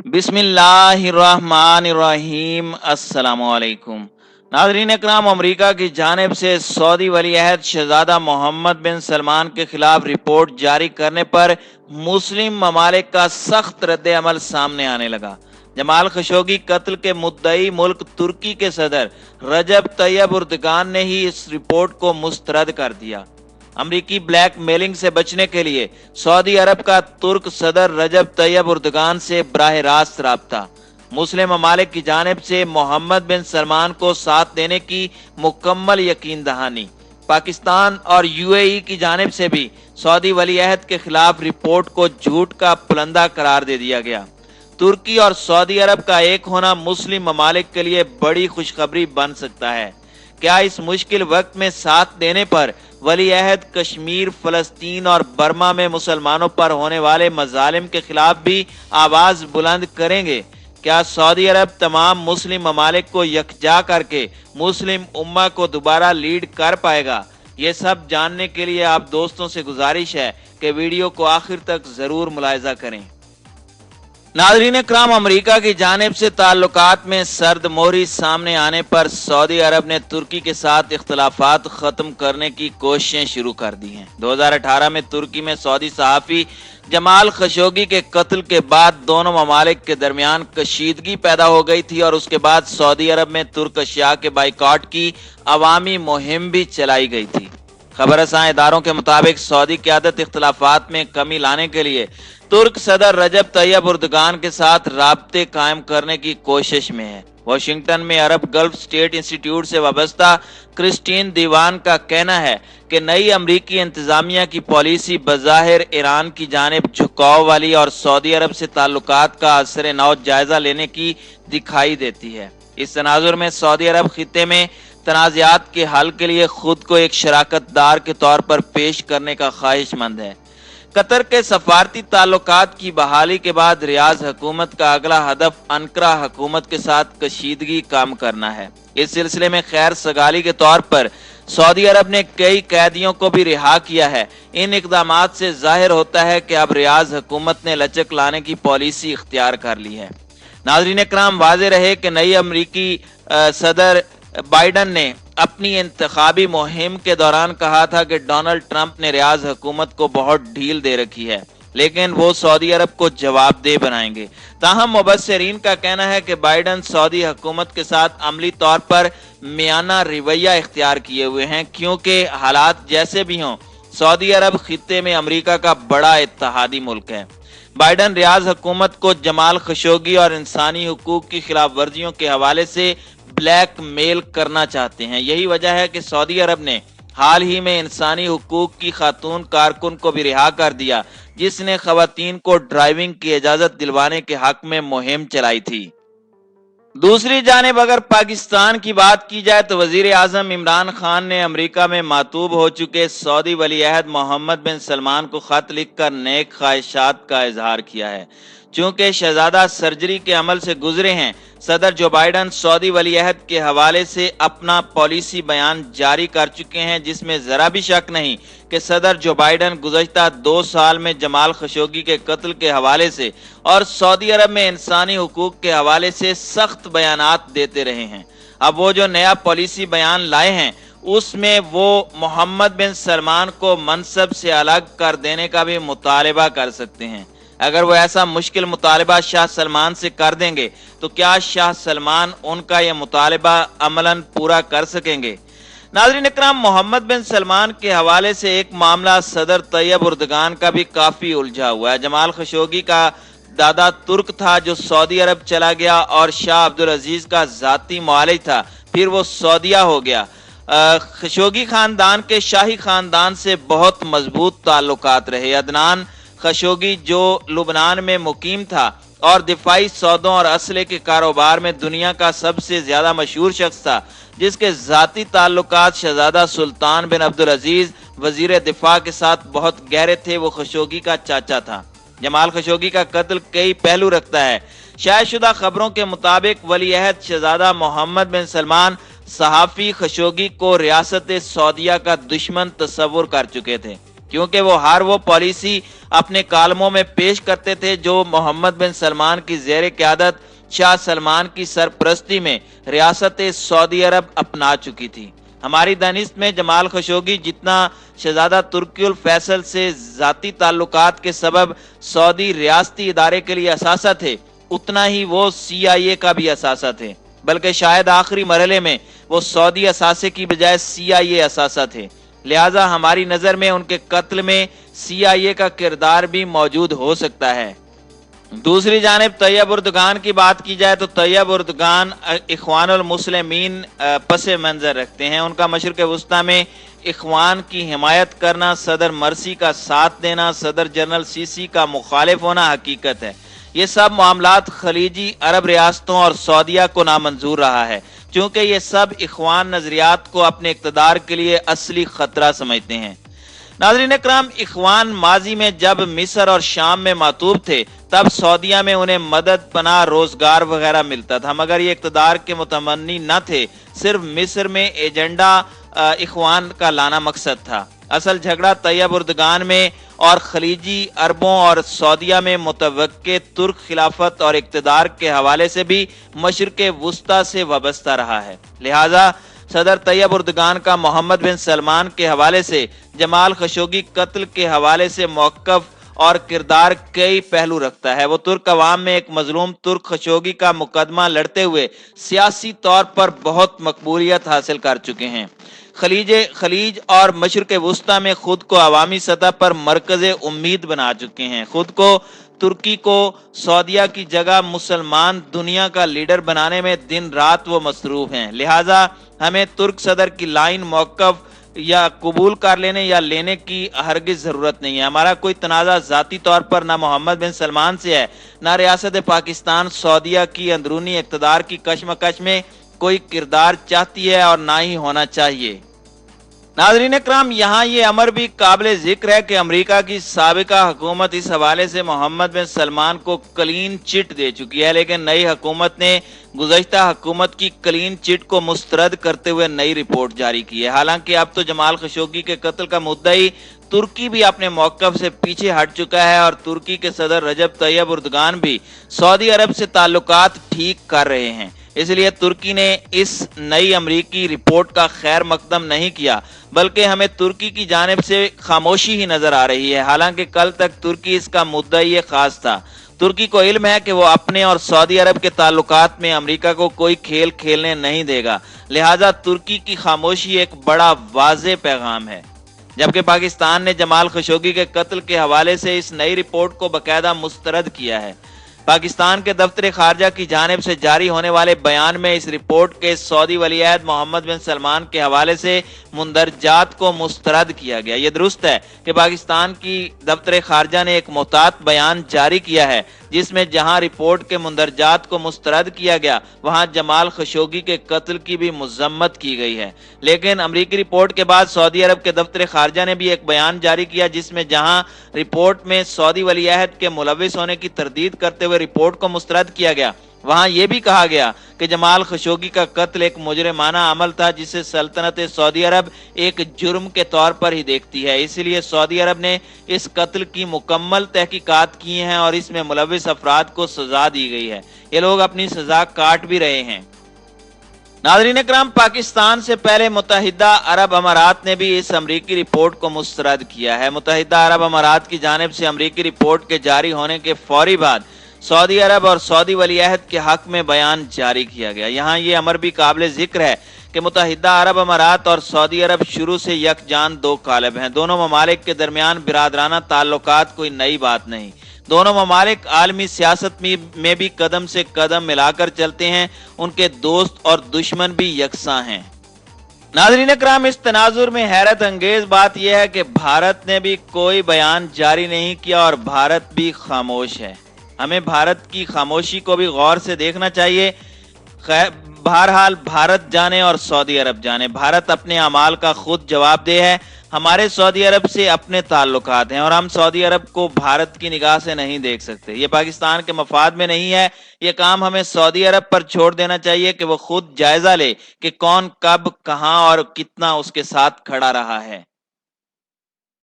बिस्मिल्लाहिर्रहमानिर्रहीम। अस्सलामुअलैकुम नाज़रीन इकराम, अमरीका की जानिब से सऊदी वली अहद शहजादा मोहम्मद बिन सलमान के खिलाफ रिपोर्ट जारी करने पर मुस्लिम ममालिक का सख्त रद्द अमल सामने आने लगा। जमाल खशोगी कत्ल के मुद्दई मुल्क तुर्की के सदर रजब तैयब उर्दगान ने ही इस रिपोर्ट को मुस्तरद कर दिया। अमरीकी ब्लैक मेलिंग से बचने के लिए सऊदी अरब का तुर्क सदर रजब तैयब उर्दगान से बराह रास्त राब्ता। मुस्लिम ममालिक की जानिब से मोहम्मद बिन सलमान को साथ देने की मुकम्मल यकीन दहानी। पाकिस्तान और यूएई की जानिब से भी सऊदी वली अहद के खिलाफ रिपोर्ट को झूठ का पुलंदा करार दे दिया गया। तुर्की और सऊदी अरब का एक होना मुस्लिम ममालिक के लिए बड़ी खुशखबरी बन सकता है। क्या इस मुश्किल वक्त में साथ देने पर वली अहद कश्मीर, फलस्तीन और बर्मा में मुसलमानों पर होने वाले मजालिम के खिलाफ भी आवाज बुलंद करेंगे? क्या सऊदी अरब तमाम मुस्लिम ममालिक को यकजा करके मुस्लिम उम्मा को दोबारा लीड कर पाएगा? ये सब जानने के लिए आप दोस्तों से गुजारिश है कि वीडियो को आखिर तक जरूर मुलाहिजा करें। नाज़रीन इकराम, अमरीका की जानिब से ताल्लुकात में सर्द मोहरी सामने आने पर सऊदी अरब ने तुर्की के साथ इख्तलाफात खत्म करने की कोशिशें शुरू कर दी हैं। 2018 में तुर्की में सऊदी सहाफ़ी जमाल खशोगी के कत्ल के बाद दोनों ममालिक के दरमियान कशीदगी पैदा हो गई थी और उसके बाद सऊदी अरब में तुर्क अशिया के बाइकॉट की अवामी मुहिम भी चलाई गई थी। खबरसां इदारों के मुताबिक सऊदी क़यादत इख्तलाफात में कमी लाने के लिए तुर्क सदर रजब तैयब उर्दगान के साथ राब्ते कायम करने की कोशिश में है। वाशिंगटन में अरब गल्फ स्टेट इंस्टीट्यूट से वाबस्ता क्रिस्टीन दीवान का कहना है कि नई अमरीकी इंतजामिया की पॉलिसी बज़ाहिर ईरान की जानिब झुकाव वाली और सऊदी अरब से ताल्लुकात का असर नौ जायजा लेने की दिखाई देती है। इस तनाजुर में सऊदी अरब खित्ते में तनाज़ात के हल के लिए खुद को एक शराकतदार के तौर पर पेश करने का ख्वाहिशमंद है। कतर के सफारती ताल्लुकात की बहाली के बाद रियाज हुकूमत का अगला हदफ अनकरा हुकूमत के साथ कशीदगी कम करना है। इस सिलसिले में खैर सगाली के तौर पर सऊदी अरब ने कई कैदियों को भी रिहा किया है। इन इकदामात से जाहिर होता है कि अब रियाज हुकूमत ने लचक लाने की पॉलिसी इख्तियार कर ली है। नाज़रीन इकराम, वाज़ेह रहे कि नई अमरीकी सदर बाइडन ने अपनी इंतखाबी मुहिम के दौरान कहा था कि डोनाल्ड ट्रंप ने रियाज हुकूमत को बहुत ढील दे रखी है, लेकिन वो सऊदी अरब को जवाबदेह बनाएंगे। ताहम मुबस्सिरीन का कहना है कि बाइडन सऊदी हुकूमत के साथ अमली तौर पर मियाना रवैया इख्तियार किए हुए हैं, क्योंकि हालात जैसे भी हों सऊदी अरब खित्ते में अमरीका का बड़ा इत्तेहादी मुल्क है। बाइडन रियाज हुकूमत को जमाल खशोगी और इंसानी हुकूक की खिलाफ वर्जियों के हवाले से ब्लैक मेल करना चाहते हैं। यही वजह है कि सऊदी अरब ने हाल ही में इंसानी हुकूक की खातून कारकुन को भी रिहा कर दिया, जिसने खवातीन को ड्राइविंग की इजाजत दिलवाने के हक में मुहिम चलाई थी। दूसरी जानिब अगर पाकिस्तान की बात की जाए तो वजीर आजम इमरान खान ने अमरीका में मातूब हो चुके सऊदी वली अहद मोहम्मद बिन सलमान को खत लिखकर नेक ख्वाहिशात का इजहार किया है। चूंकि शहजादा सर्जरी के अमल से गुजरे हैं, सदर जो बाइडन सऊदी वली अहद के हवाले से अपना पॉलिसी बयान जारी कर चुके हैं, जिसमें जरा भी शक नहीं कि सदर जो बाइडन गुज़श्ता 2 साल में जमाल खशोगी के कत्ल के हवाले से और सऊदी अरब में इंसानी हुकूक के हवाले से सख्त बयानात देते रहे हैं। अब वो जो नया पॉलिसी बयान लाए हैं उसमें वो मोहम्मद बिन सलमान को मनसब से अलग कर देने का भी मुतालबा कर सकते हैं। अगर वो ऐसा मुश्किल मुतालबा शाह सलमान से कर देंगे तो क्या शाह सलमान उनका यह मुतालबा अमलन पूरा कर सकेंगे? नाज़रीन इकराम, मोहम्मद बिन सलमान के हवाले से एक मामला सदर तैयब उर्दगान का भी काफी उलझा हुआ है। जमाल खशोगी का दादा तुर्क था जो सऊदी अरब चला गया और शाह अब्दुल अजीज का जाती मुआलिज था, फिर वो सऊदिया हो गया। खशोगी खानदान के शाही खानदान से बहुत मजबूत ताल्लुकात रहे। अदनान खशोगी जो लुबनान में मुकीम था और दिफाई सौदों और असले के कारोबार में दुनिया का सबसे ज्यादा मशहूर शख्स था, जिसके जाती ताल्लुकात शहजादा सुल्तान बिन अब्दुल अजीज वजीर दिफा के साथ बहुत गहरे थे, वो खशोगी का चाचा था। जमाल खशोगी का कत्ल कई पहलू रखता है। शायदशुदा खबरों के मुताबिक वली अहद शहजादा मोहम्मद बिन सलमान सहाफी खशोगी को रियासत सऊदिया का दुश्मन तस्वुर कर चुके थे। क्योंकि वो हर वो पॉलिसी अपने कालमों में पेश करते थे जो मोहम्मद बिन सलमान की ज़ेर क़यादत शाह सलमान की सरपरस्ती में रियासत सऊदी अरब अपना चुकी थी। हमारी दानिश में जमाल खशोगी जितना शहजादा तुर्की फैसल से ज़ाती ताल्लुकात के सबब सऊदी रियासती इदारे के लिए असासा थे, उतना ही वो CIA का भी असासा थे, बल्कि शायद आखिरी मरहले में वो सऊदी असासे की बजाय CIA असासा थे। लिहाजा हमारी नज़र में उनके कत्ल में CIA का किरदार भी मौजूद हो सकता है। दूसरी जानिब तैयब उर्दगान की बात की जाए तो तैयब उर्दगान इख्वानुल मुस्लिमीन पस मंजर रखते हैं। उनका मशरिक़ वस्ता में इख्वान की हिमायत करना, सदर मरसी का साथ देना, सदर जनरल सीसी का मुखालिफ होना हकीकत है। ये सब मामलात खलीजी अरब रियासतों और सऊदिया को नामंजूर रहा है, क्योंकि ये सब इख्वान नजरियात को अपने इक़्तिदार के लिए असली खतरा समझते हैं। नाज़रीन इकराम, इख्वान माजी में जब मिस्र और शाम में मातूब थे तब सऊदिया में उन्हें मदद, पनाह, रोजगार वगैरह मिलता था, मगर ये इक़्तिदार के मुतमन्नी न थे। सिर्फ मिस्र में एजेंडा इख्वान का लाना मकसद था। असल झगड़ा तैयब उर्दगान में और खलीजी अरबों और सऊदिया में मुतवक्के तुर्क खिलाफत और इक़्तिदार के हवाले से भी मशरिक़ वस्ता से वाबस्ता रहा है। लिहाजा सदर तैयब उर्दगान का मोहम्मद बिन सलमान के हवाले से जमाल खशोगी कत्ल के हवाले से मौक़िफ़ और किरदार कई पहलू रखता है। वो तुर्क अवाम में एक मजलूम तुर्क खशोगी का मुकदमा लड़ते हुए सियासी तौर पर बहुत मकबूलियत हासिल कर चुके हैं। खलीज और मशरिक़ वस्ता में खुद को अवामी सतह पर मरकज़ उम्मीद बना चुके हैं। खुद को तुर्की को सऊदिया की जगह मुसलमान दुनिया का लीडर बनाने में दिन रात वो मसरूफ हैं। लिहाजा हमें तुर्क सदर की लाइन मौक़िफ़ या कबूल कर लेने या लेने की हरगिज़ ज़रूरत नहीं है। हमारा कोई तनाज़ा ज़ाती तौर पर ना मोहम्मद बिन सलमान से है, ना रियासत पाकिस्तान सऊदिया की अंदरूनी इक़्तिदार की कशमकश में कोई किरदार चाहती है और ना ही होना चाहिए। नाज़रीन इकराम, यहाँ ये अमर भी काबिल ज़िक्र है कि अमेरिका की साबिका हुकूमत इस हवाले से मोहम्मद बिन सलमान को क्लीन चिट दे चुकी है, लेकिन नई हुकूमत ने गुज़श्ता हुकूमत की क्लीन चिट को मुस्तरद करते हुए नई रिपोर्ट जारी की है। हालांकि अब तो जमाल खशोगी के कत्ल का मुद्दई तुर्की भी अपने मौक़िफ़ से पीछे हट चुका है और तुर्की के सदर रजब तैयब उर्दगान भी सऊदी अरब से ताल्लुकात ठीक कर रहे हैं। इसलिए तुर्की ने इस नई अमरीकी रिपोर्ट का खैर मकदम नहीं किया, बल्कि हमें तुर्की की जानिब से खामोशी ही नजर आ रही है। हालांकि कल तक तुर्की इसका मुद्दई खास था। तुर्की को इल्म है कि वो अपने और सऊदी अरब के ताल्लुकात में अमेरिका को कोई खेल खेलने नहीं देगा। लिहाजा तुर्की की खामोशी एक बड़ा वाज़ेह पैगाम है। जबकि पाकिस्तान ने जमाल खशोगी के कत्ल के हवाले से इस नई रिपोर्ट को बाकायदा मुस्तरद किया है। पाकिस्तान के दफ्तर खारजा की जानिब से जारी होने वाले बयान में इस रिपोर्ट के सऊदी वलीअहद मोहम्मद बिन सलमान के हवाले से मुंदरजात को मुस्तरद किया गया। ये दुरुस्त है कि पाकिस्तान की दफ्तर खारजा ने एक मुहतात बयान जारी किया है, जिसमें जहां रिपोर्ट के मुंदरजात को मुस्तरद किया गया वहां जमाल खशोगी के कत्ल की भी मजम्मत की गई है। लेकिन अमरीकी रिपोर्ट के बाद सऊदी अरब के दफ्तर खारजा ने भी एक बयान जारी किया, जिसमें जहां रिपोर्ट में सऊदी वलीअहद के मुलविस होने की तरदीद करते हुए रिपोर्ट को मुस्तरद किया गया, वहां यह भी कहा गया कि जमाल खशोगी का कत्ल एक मुजरिमाना अमल था, जिसे सल्तनत सऊदी अरब एक जुर्म के तौर पर ही देखती है। इसलिए सऊदी अरब ने इस कत्ल की मुकम्मल तहकीकात की हैं और इसमें मुलविस अफराद को सजा दी गई है। ये लोग अपनी सजा काट भी रहे हैं। नाज़रीन इकराम, पाकिस्तान से पहले मुत्तहिदा अरब अमारात ने भी इस अमरीकी रिपोर्ट को मुस्तरद किया है। मुत्तहिदा अरब अमारात की जानिब से अमरीकी रिपोर्ट के जारी होने के फौरी बाद सऊदी अरब और सऊदी वलीअहद के हक में बयान जारी किया गया। यहाँ ये अमर भी काबिल जिक्र है कि मुत्तहिदा अरब अमारात और सऊदी अरब शुरू से यकजान दो कालब हैं। दोनों ममालिक के दरमियान बिरादराना ताल्लुकात कोई नई बात नहीं। दोनों ममालिक आलमी सियासत में भी कदम से कदम मिलाकर चलते हैं। उनके दोस्त और दुश्मन भी यकसां हैं। नाज़रीन इकराम, इस तनाजुर में हैरत अंगेज बात यह है कि भारत ने भी कोई बयान जारी नहीं किया और भारत भी खामोश है। हमें भारत की खामोशी को भी गौर से देखना चाहिए। बहरहाल भारत जाने और सऊदी अरब जाने, भारत अपने अमाल का खुद जवाबदेह है। हमारे सऊदी अरब से अपने ताल्लुकात हैं और हम सऊदी अरब को भारत की निगाह से नहीं देख सकते। ये पाकिस्तान के मफाद में नहीं है। ये काम हमें सऊदी अरब पर छोड़ देना चाहिए कि वो खुद जायजा ले कि कौन कब कहां और कितना उसके साथ खड़ा रहा है।